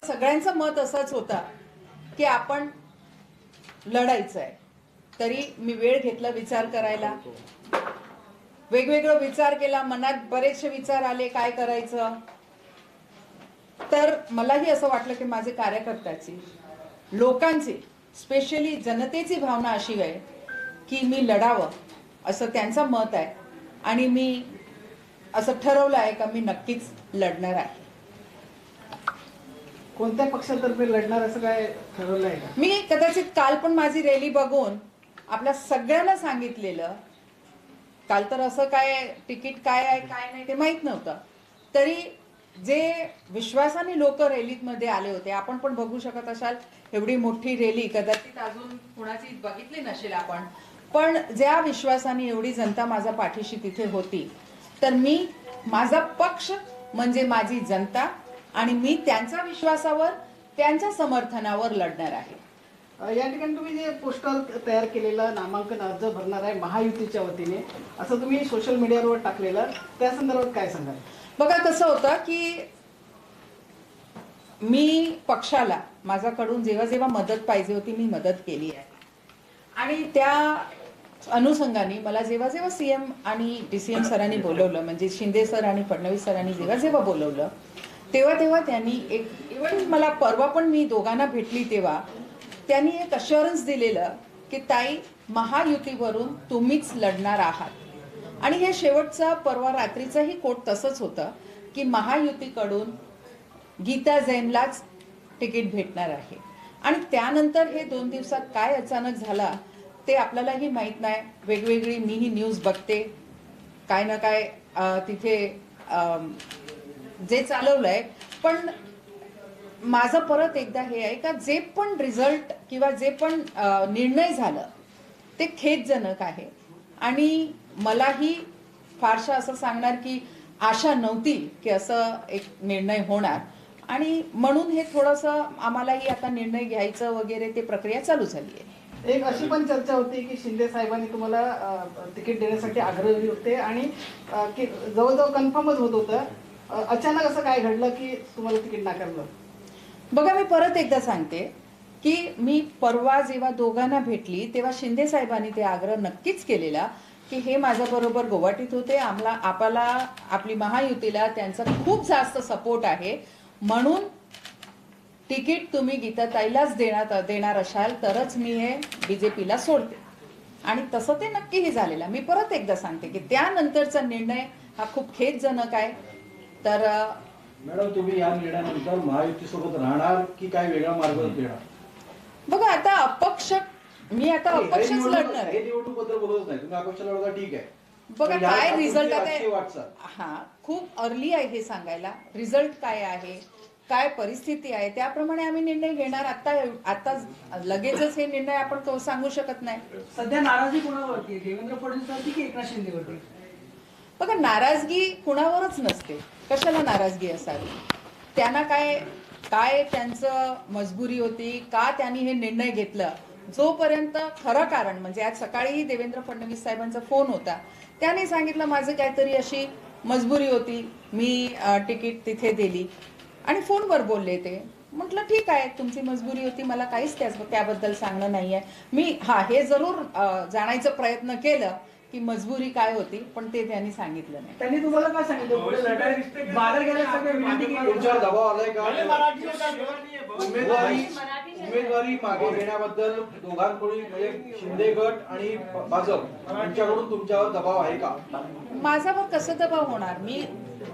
सगळ्यांचं मत असंच होतं की आपण लढायचं आहे. तरी मी वेळ घेतला विचार करायला, वेगवेगळं विचार केला, मनात बरेचसे विचार आले काय करायचं. तर मलाही असं वाटलं की माझे कार्यकर्त्याची, लोकांची, स्पेशली जनतेची भावना अशी आहे की मी लढावं असं त्यांचं मत आहे. आणि मी असं ठरवलं आहे का मी नक्कीच लढणार आहे. कोणत्या पक्षातर्फे लढणार असं काय ठरवलं आहे का? मी कदाचित काल पण माझी रॅली बघून आपल्या सगळ्यांना सांगितलेलं. काल तर असं काय तिकीट काय आहे काय नाही ते माहित नव्हतं. तरी जे विश्वासाने लोक रॅलीत मध्ये आले होते, आपण पण बघू शकत असाल एवढी मोठी रॅली कदाचित अजून कुणाची बघितली नसेल आपण, पण ज्या विश्वासाने एवढी जनता माझ्या पाठीशी तिथे होती, तर मी माझा पक्ष म्हणजे माझी जनता आणि मी त्यांच्या विश्वासावर त्यांच्या समर्थनावर लढणार आहे. या ठिकाणी तुम्ही जे पोस्टर तयार केलेलं, नामांकन अर्ज भरणार आहे महायुतीच्या वतीने, असं तुम्ही सोशल मीडियावर टाकलेलं, त्या संदर्भात काय सांगाल? बघा कसं होतं की मी पक्षाला माझ्याकडून जेव्हा जेव्हा मदत पाहिजे होती मी मदत केली आहे. आणि त्या अनुषंगाने मला जेव्हा जेव्हा सीएम आणि डीसीएम सरांनी बोलवलं, म्हणजे शिंदे सर आणि फडणवीस सरांनी जेव्हा जेव्हा बोलवलं, तेव्हा तेव्हा त्यांनी एक, इव्हन मला परवा पण मी दोघांना भेटली तेव्हा त्यांनी एक अश्युरन्स दिलेलं की ताई महायुतीवरून तुम्हीच लढणार आहात. आणि हे शेवटचा परवा रात्रीचाही कोट तसंच होतं की महायुतीकडून गीता जैनलाच तिकीट भेटणार आहे. आणि त्यानंतर हे 2 दिवसात काय अचानक झाला ते आपल्यालाही माहित नाही. वेगवेगळी मीही न्यूज बघते, काय ना काय तिथे जे चालवलंय. पण माझं परत एकदा हे आहे का जे पण रिझल्ट किंवा जे पण निर्णय झालं ते खेदजनक आहे. आणि मलाही फारशा असं सांगणार की आशा नव्हती की असं एक निर्णय होणार. आणि म्हणून हे थोडंसं आम्हालाही आता निर्णय घ्यायचं वगैरे ते प्रक्रिया चालू झाली आहे. एक अशी पण चर्चा होती की शिंदे साहेबांनी तुम्हाला तिकीट देण्यासाठी आग्रही होते आणि की जवळजवळ कन्फर्मच होत होतं. अचानक असं काय घडलं की तुम्हाला तिकीट नाकारलं? बघा मी परत एकदा सांगते की मी परवा जेव्हा दोघांना भेटली तेव्हा शिंदे साहेबांनी ते आग्रह नक्कीच केलेला की हे माझ्या बरोबर गुवाहाटीत होते, आपल्याला आपली महायुतीला त्यांचा खूप जास्त सपोर्ट आहे, म्हणून तिकीट तुम्ही गीताताईलाच देणार असाल तरच मी हे बीजेपीला सोडते. आणि तसं ते नक्कीही झालेलं. मी परत एकदा सांगते की त्यानंतरचा निर्णय हा खूप खेदजनक आहे. तर मॅडम तुम्ही या निर्णयानंतर महायुतीसोबत राहणार की काय वेगळा मार्ग घेणार? बघा आता अपक्ष, मी आता अपक्षच लढणार आहे. हे निवडणूक बद्दल बोलतच नाही, तुम्ही अपक्ष लढता ठीक आहे. बघा काय रिझल्ट आहे आता, हा खूप अर्ली आहे हे सांगायला. रिझल्ट काय आहे, काय परिस्थिती आहे त्याप्रमाणे आम्ही निर्णय घेणार. आता लगेचच हे निर्णय आपण सांगू शकत नाही. सध्या नाराजी कोणावरती, देवेंद्र फडणवीसवरती की एकनाथ शिंदेवरती? बघा नाराजगी कुणावरच नसते, कशाला नाराजगी असावी. त्यांना काय त्यांचं मजबुरी होती का त्यांनी हे निर्णय घेतलं. जोपर्यंत खरं कारण म्हणजे आज सकाळीही देवेंद्र फडणवीस साहेबांचा फोन होता, त्याने सांगितलं माझं काहीतरी अशी मजबुरी होती, मी तिकीट तिथे दिली. आणि फोनवर बोलले ते. म्हटलं ठीक आहे तुमची मजबुरी होती, मला काहीच त्याबद्दल सांगणं नाहीये. मी हे जरूर जाणायचा प्रयत्न केलं की मजबुरी काय होती, पण ते त्यांनी सांगितलं नाही. त्यांनी तुम्हाला काय सांगितलं? पुढे लढाई बाहेर गेल्या सगळे विनंती केली. तुमच्यावर दबाव आलाय का? उमेदवारी मागे घेण्याबद्दल दोघांकडून म्हणजे शिंदे गट आणि भाजप यांच्याकडून तुमच्यावर दबाव आहे का? माझ्यावर कसं दबाव होणार?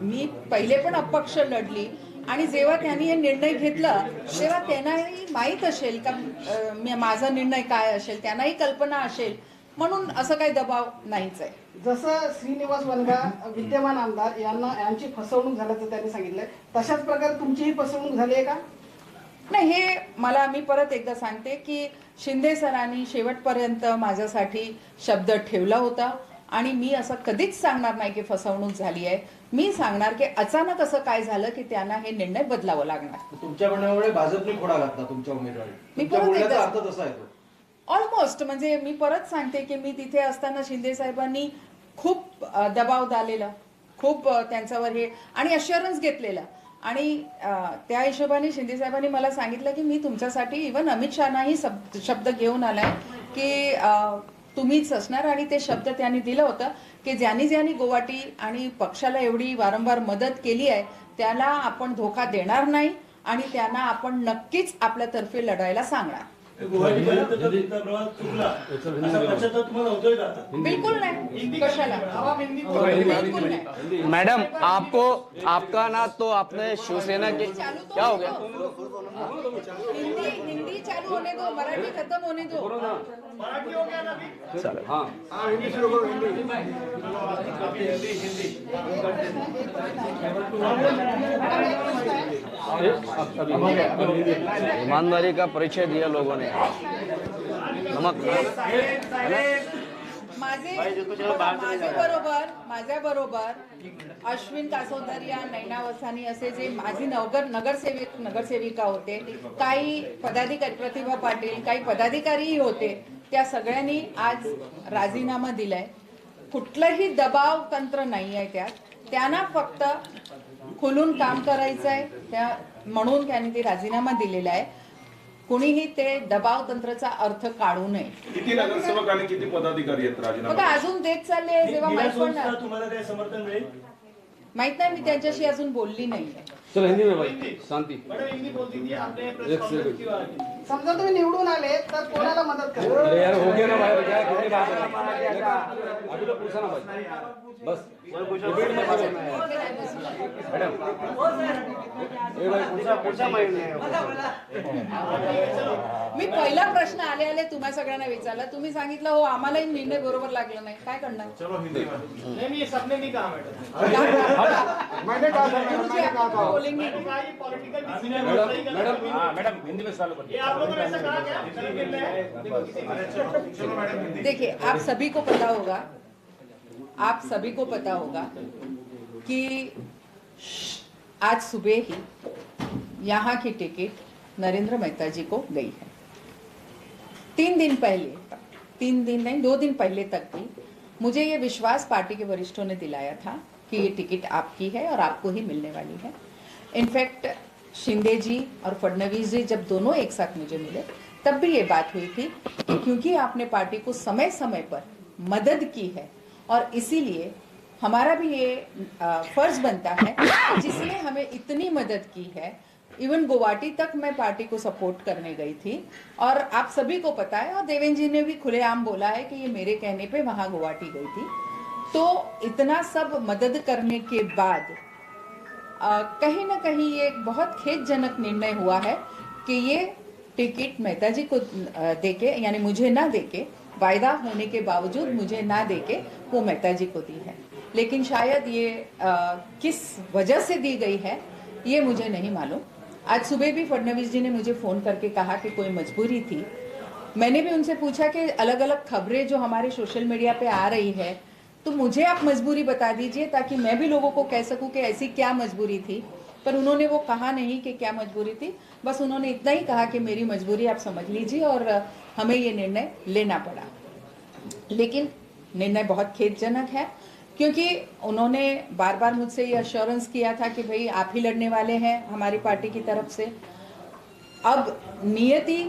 मी पहिले पण अपक्ष लढली आणि जेव्हा त्यांनी हे निर्णय घेतला तेव्हा त्यांनाही माहीत असेल का माझा निर्णय काय असेल, त्यांनाही कल्पना असेल, म्हणून असं काही दबाव नाहीच आहे. जसं श्रीनिवास वनगा विद्यमान आमदार यांची फसवणूक झाल्याचं त्यांनी सांगितलंय, तशाच प्रकारे तुमचीही फसवणूक झाली आहे का? नाही, हे मी परत एकदा सांगते की शिंदे सरांनी शेवटपर्यंत माझ्यासाठी शब्द ठेवला होता आणि मी असं कधीच सांगणार नाही की फसवणूक झाली आहे. मी सांगणार की अचानक असं काय झालं की त्यांना हे निर्णय बदलावं लागणार. तुमच्या म्हणण्यामुळे भाजपने खोडा घातला तुमच्या उमेदवारी. मी परत एकदा अर्थ तसा आहे तो. ऑलमोस्ट म्हणजे मी परत सांगते की मी तिथे असताना शिंदे साहेबांनी खूप दबाव डालेला, खूप त्यांच्यावर हे आणि अश्युरन्स घेतलेला. आणि त्या हिशोबाने शिंदे साहेबांनी मला सांगितलं की मी तुमच्यासाठी इवन अमित शहानाही शब्द घेऊन आलाय की तुम्हीच असणार. आणि ते शब्द त्यांनी दिलं होतं की ज्यांनी ज्यांनी गुवाहाटी आणि पक्षाला एवढी वारंवार मदत केली आहे त्याला आपण धोका देणार नाही आणि त्यांना आपण नक्कीच आपल्यातर्फे लढायला सांगणार. गुवाहाटीपर्यंत जर तुमचा प्रवास चुकला असा पश्चाताप तुम्हाला होतोय का आता? बिल्कुल नहीं, कशाला, बिल्कुल नहीं. मैडम आपको आपका ना तो आपने शिवसेना के क्या हो गया? हिंदी चालू होने दो, मराठी खत्म होने दो. चलो ईमानदारी का परिचय दिया लोगों ने. नमक माझ्या बरोबर अश्विन कासोदर या नैना वसानी असे जे माझी नगरसेविका होते, काही पदाधिकारी, प्रतिभा पाटील, काही पदाधिकारीही होते, त्या सगळ्यांनी आज राजीनामा दिलाय. कुठलंही दबाव तंत्र नाही आहे त्यात. त्यांना फक्त खुलून काम करायचं आहे त्या म्हणून त्यांनी ते राजीनामा दिलेला आहे. कुणीही ते दबाव तंत्राचा अर्थ काढू नये. किती नगरसेवक आणि किती पदाधिकारी आहेत राजीनामा? बघा अजून देत चालले, जेव्हा माहित पडणार. तुम्हाला काय समर्थन मिळेल? माहित नाही, मी त्यांच्याशी अजून बोलली नाही. चलो हिंदी में भाई शांति. समजा तुम्ही निवडून आले तर कोणाला मदत करा? अरे यार हो गया ना भाई, क्या कितनी बात है अभी तो पूछा ना भाई बस मैडम मी पहिला प्रश्न आले आले तुम्हा सगळ्यांना विचारला, तुम्ही सांगितलं हो आम्हालाही निर्णय बरोबर लागला नाही, काय करणार? मी सपने नहीं कहा गुरुजी, आप बोलेंगे. मैडम हिंदी में सवाल करिए. देखिए आप सभी को पता होगा कि आज सुबह ही यहाँ की टिकट नरेंद्र मेहता जी को गई है. 2 दिन पहले तक भी मुझे ये विश्वास पार्टी के वरिष्ठों ने दिलाया था कि ये टिकट आपकी है और आपको ही मिलने वाली है. इनफैक्ट शिंदे जी और फडणवीस जी जब दोनों एक साथ मुझे मिले तब भी ये बात हुई थी कि क्योंकि आपने पार्टी को समय समय पर मदद की है और इसीलिए हमारा भी ये फर्ज बनता है, जिसने हमें इतनी मदद की है. इवन गुवाहाटी तक मैं पार्टी को सपोर्ट करने गई थी और आप सभी को पता है, और देवेंद्र जी ने भी खुलेआम बोला है कि ये मेरे कहने पे वहां गुवाहाटी गई थी. तो इतना सब मदद करने के बाद कहीं ना कहीं ये एक बहुत खेदजनक निर्णय हुआ है कि ये टिकट मेहता जी को देके, यानी मुझे ना देके, वायदा होने के बावजूद मुझे ना देके वो मेहता जी को दी है. लेकिन शायद ये किस वजह से दी गई है ये मुझे नहीं मालूम. आज सुबह भी फडणवीस जी ने मुझे फोन करके कहा कि कोई मजबूरी थी. मैंने भी उनसे पूछा कि अलग अलग खबरें जो हमारे सोशल मीडिया पे आ रही है तो मुझे आप मजबूरी बता दीजिए ताकि मैं भी लोगों को कह सकूं कि ऐसी क्या मजबूरी थी. पर उन्होंने वो कहा नहीं कि क्या मजबूरी थी. बस उन्होंने इतना ही कहा कि मेरी मजबूरी आप समझ लीजिए और हमें ये निर्णय लेना पड़ा. लेकिन निर्णय बहुत खेदजनक है क्योंकि उन्होंने बार बार मुझसे ये अश्योरेंस किया था कि भाई आप ही लड़ने वाले हैं हमारी पार्टी की तरफ से. अब नियति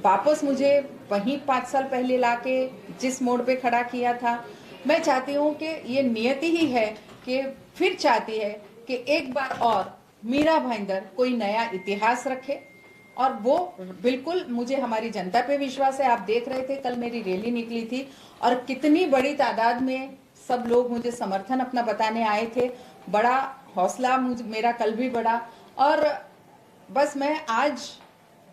वापस मुझे वहीं 5 साल पहले लाके जिस मोड़ पे खड़ा किया था, मैं चाहती हूँ कि ये नियति ही है कि फिर चाहती है कि एक बार और मीरा भाईंदर कोई नया इतिहास रखे. और वो बिल्कुल, मुझे हमारी जनता पे विश्वास है. आप देख रहे थे कल मेरी रैली निकली थी और कितनी बड़ी तादाद में सब लोग मुझे समर्थन अपना बताने आए थे. बड़ा हौसला मेरा कल भी बढ़ा. और बस मैं आज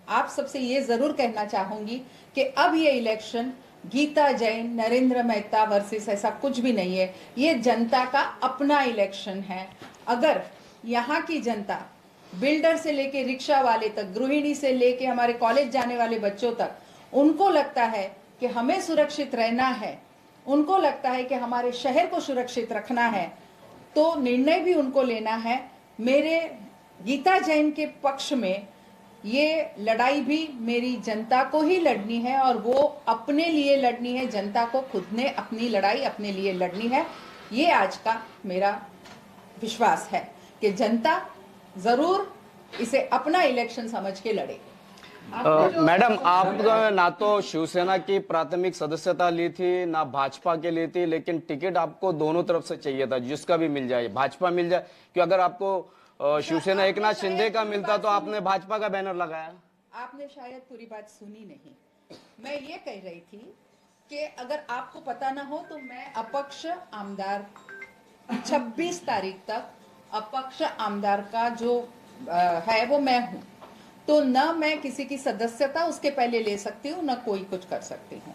आप सबसे ये जरूर कहना चाहूंगी कि अब ये इलेक्शन गीता जैन, नरेंद्र मेहता वर्सेस ऐसा कुछ भी नहीं है. ये जनता का अपना इलेक्शन है. अगर यहाँ की जनता बिल्डर से लेके रिक्शा वाले तक, गृहिणी से लेके हमारे कॉलेज जाने वाले बच्चों तक, उनको लगता है कि हमें सुरक्षित रहना है, उनको लगता है कि हमारे शहर को सुरक्षित रखना है, तो निर्णय भी उनको लेना है. मेरे गीता जैन के पक्ष में ये लड़ाई भी मेरी जनता को ही लड़नी है और वो अपने लिए लड़नी है. जनता को खुद ने अपनी लड़ाई अपने लिए लड़नी है. ये आज का मेरा विश्वास है कि जनता जरूर इसे अपना इलेक्शन समझ के लड़े। मैडम, आप ना तो शिवसेना की प्राथमिक सदस्यता ली थी, ना भाजपा के ली थी, लेकिन टिकट आपको दोनों तरफ से चाहिए था, जिसका भी मिल जाए, भाजपा मिल जाए, कि अगर आपको शिवसेना एकनाथ शिंदे का मिलता तो आपने भाजपा का बैनर लगाया। आपने शायद पूरी बात सुनी नहीं। मैं ये कह रही थी कि अगर आपको पता ना हो तो मैं अपक्ष आमदार 26 तारीख तक अपक्ष आमदार का जो है वो मैं हूं, तो न मैं किसी की सदस्यता उसके पहले ले सकती हूँ, न कोई कुछ कर सकती हूँ।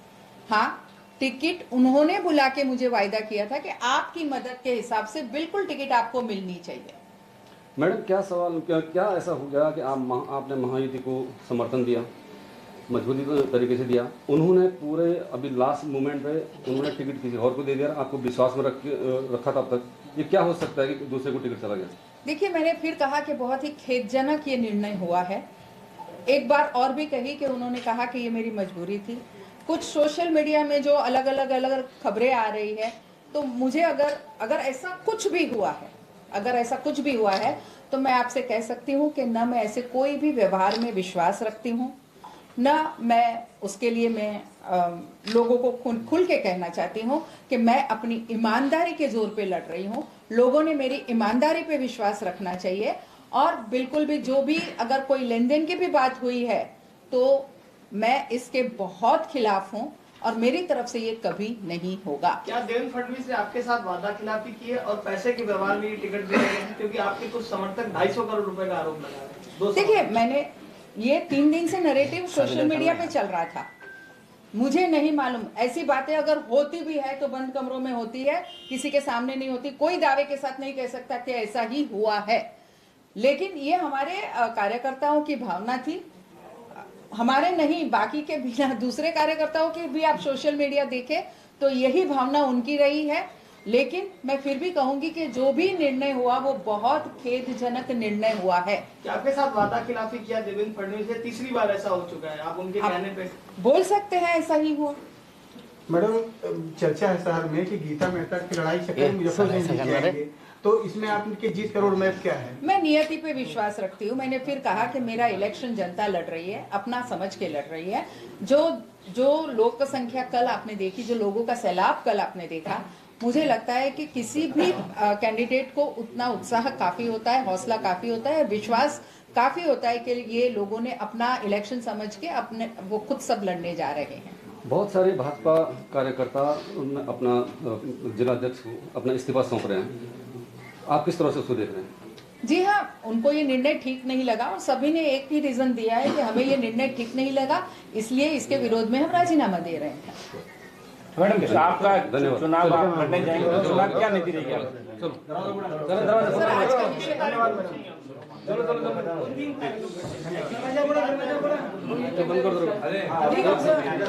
हाँ, टिकट उन्होंने बुला के मुझे वायदा किया था कि आपकी मदद के हिसाब से बिल्कुल टिकट आपको मिलनी चाहिए। मैडम, क्या सवाल, क्या ऐसा हो गया कि आपने महायुति को समर्थन दिया, मजबूती तरीके से दिया, उन्होंने पूरे अभी लास्ट मोमेंट पे उन्होंने टिकट किसी और को दे दिया, आपको विश्वास में रखा तब तक, ये क्या हो सकता है कि दूसरे को टिकट चला गया? देखिए, मैंने फिर कहा कि बहुत ही खेदजनक ये निर्णय हुआ है। एक बार और भी कही कि उन्होंने कहा कि ये मेरी मजबूरी थी। कुछ सोशल मीडिया में जो अलग अलग खबरें आ रही है, तो मुझे अगर ऐसा कुछ भी हुआ है, अगर ऐसा कुछ भी हुआ है, तो मैं आपसे कह सकती हूँ कि न मैं ऐसे कोई भी व्यवहार में विश्वास रखती हूँ, न मैं उसके लिए मैं लोगों को खुल के कहना चाहती हूँ कि मैं अपनी ईमानदारी के जोर पे लड़ रही हूँ। लोगों ने मेरी ईमानदारी पे विश्वास रखना चाहिए, और बिल्कुल भी जो भी अगर कोई लेन देन की भी बात हुई है तो मैं इसके बहुत खिलाफ हूँ, और मेरी तरफ से ये कभी नहीं होगा। क्या देवेंद्र फडणवीस ने आपके साथ वादा खिलाफी की है और पैसे के व्यवहार में टिकट दे रहे हैं, क्योंकि आपके कुछ समर्थक 250 करोड़ रुपए का आरोप लगा रहे हैं? देखिए, मैंने ये 3 दिन से नैरेटिव सोशल मीडिया पे चल रहा था, मुझे नहीं मालूम। ऐसी बातें अगर होती भी है तो बंद कमरों में होती है, किसी के सामने नहीं होती। कोई दावे के साथ नहीं कह सकता कि ऐसा ही हुआ है, लेकिन ये हमारे कार्यकर्ताओं की भावना थी, हमारे नहीं, बाकी के बिना दूसरे कार्यकर्ताओं की भी आप सोशल मीडिया देखें तो यही भावना उनकी रही है। लेकिन मैं फिर भी कहूंगी कि जो भी निर्णय हुआ वो बहुत खेदजनक निर्णय हुआ है। क्या आपके साथ वादा खिलाफी किया देवेंद्र फडणवीस ने? तीसरी बार ऐसा हो चुका है, आप उनके कहने पे बोल सकते हैं ऐसा ही हुआ। मैडम, चर्चा है शहर में कि गीता मेहता की लड़ाई शक्कर मुजफ्फरपुर में जाएंगे, तो इसमें आपके जीत का रोड मैप क्या है? मैं नियति पे विश्वास रखती हूँ। मैंने फिर कहा कि मेरा इलेक्शन जनता लड़ रही है, अपना समझ के लड़ रही है। जो लोक संख्या कल आपने देखी, जो लोगों का सैलाब कल आपने देखा, मुझे लगता है कि किसी भी कैंडिडेट को उतना उत्साह काफी होता है, हौसला काफी होता है, विश्वास काफी होता है कि ये लोगों ने अपना इलेक्शन समझ के अपने वो खुद सब लड़ने जा रहे हैं। बहुत सारे भाजपा कार्यकर्ता अपना जिलाध्यक्ष को अपना इस्तीफा सौंप रहे हैं, आप किस तरह से उसको देख रहे हैं? जी हाँ, उनको ये निर्णय ठीक नहीं लगा, और सभी ने एक ही रीजन दिया है कि हमें ये निर्णय ठीक नहीं लगा, इसलिए इसके विरोध में हम राजीनामा दे रहे हैं। मैडम, आपका धन्यवाद। चुनाव आप लड़ने जाएंगे, चुनाव क्या नीति रहेगी? सर, आज का विषय बंद कर दो।